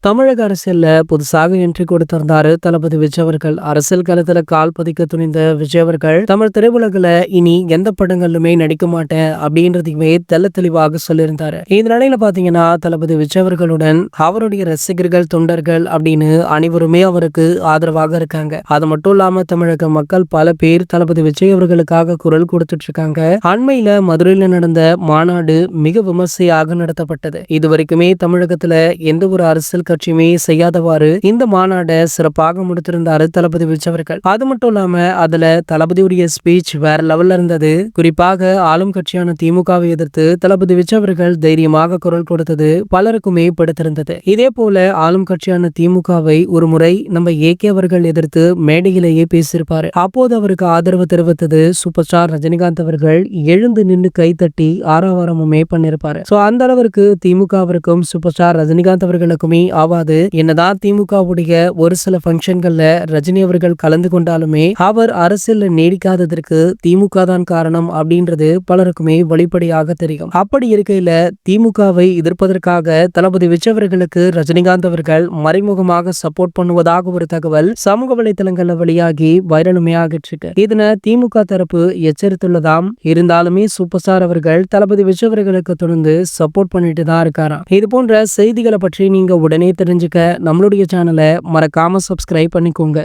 தமிழக அரசியல்ல புதுசாக என்ட்ரி கொடுத்திருந்தாரு தளபதி விஜய் அவர்கள். அரசியல் களத்துல கால் பதிக்க துணிந்த விஜய் அவர்கள் தமிழ் திரையுலகில இனி எந்த படங்களிலுமே நடிக்க மாட்டேன் அப்படின்றதையுமே தெளிவாக சொல்லியிருந்தாரு. இந்த நிலையில பாத்தீங்கன்னா தளபதி விஜய் அவர்களுடன் அவருடைய ரசிகர்கள், தொண்டர்கள் அப்படின்னு அனைவருமே அவருக்கு ஆதரவாக இருக்காங்க. அது மட்டும் இல்லாம தமிழக மக்கள் பல பேர் தளபதி விஜய் அவர்களுக்காக குரல் கொடுத்துட்டு இருக்காங்க. அண்மையில மதுரையில நடந்த மாநாடு மிக விமர்சையாக நடத்தப்பட்டது. இதுவரைக்குமே தமிழகத்துல எந்த ஒரு அரசியல் கட்சியுமே செய்யாதவாறு இந்த மாநாட்டை சிறப்பாக முடித்திருந்தாரு தளபதி விஜய் அவர்கள். அது மட்டும் இல்லாம அதுல தளபதியுடைய ஸ்பீச் வேற லெவல்ல இருந்தது. குறிப்பாக ஆளும் கட்சியான திமுகவை எதிர்த்து தளபதி விஜய் அவர்கள் தைரியமாக குரல் கொடுத்தது பலருக்குமே பிடித்திருந்தது. இதே போல ஆளும் கட்சியான திமுகவை ஒரு முறை நம்ம ஏகே அவர்கள் எதிர்த்து மேடையிலேயே பேசியிருப்பாரு. அப்போது அவருக்கு ஆதரவு தெரிவித்தது சூப்பர் ஸ்டார் ரஜினிகாந்த் அவர்கள் எழுந்து நின்று கைத்தட்டி ஆரவாரமுமே பண்ணிருப்பாரு. சோ அந்த அளவிற்கு திமுகவிற்கும் சூப்பர் ஸ்டார் ரஜினிகாந்த் அவர்களுக்குமே ஆவாது. என்னதான் திமுகவுடைய ஒரு சில பங்கன்கள்ல ரஜினி அவர்கள் கலந்து கொண்டாலுமே அவர் அரசியல்ல நீடிக்காததற்கு திமுக தான் காரணம் அப்படின்றது பலருக்குமே வெளிப்படையாக தெரியும். அப்படி இருக்கையில திமுகவை எதிர்ப்பதற்காக தளபதி விஜய் அவர்களுக்கு ரஜினிகாந்த் அவர்கள் மறைமுகமாக சப்போர்ட் பண்ணுவதாக ஒரு தகவல் சமூக வலைதளங்கள்ல வெளியாகி வைரலுமே ஆகிட்டு இருக்கு. இதனை திமுக தரப்பு எச்சரித்துள்ளதாம். இருந்தாலுமே சூப்பர் ஸ்டார் அவர்கள் தளபதி விஜய் அவர்களுக்கு தொடர்ந்து சப்போர்ட் பண்ணிட்டு தான் இருக்காராம். இது போன்ற செய்திகளை பற்றி நீங்க உடனே தெரிஞ்சுக்க நம்மளுடைய சேனலை மறக்காம சப்ஸ்கிரைப் பண்ணிக்கோங்க.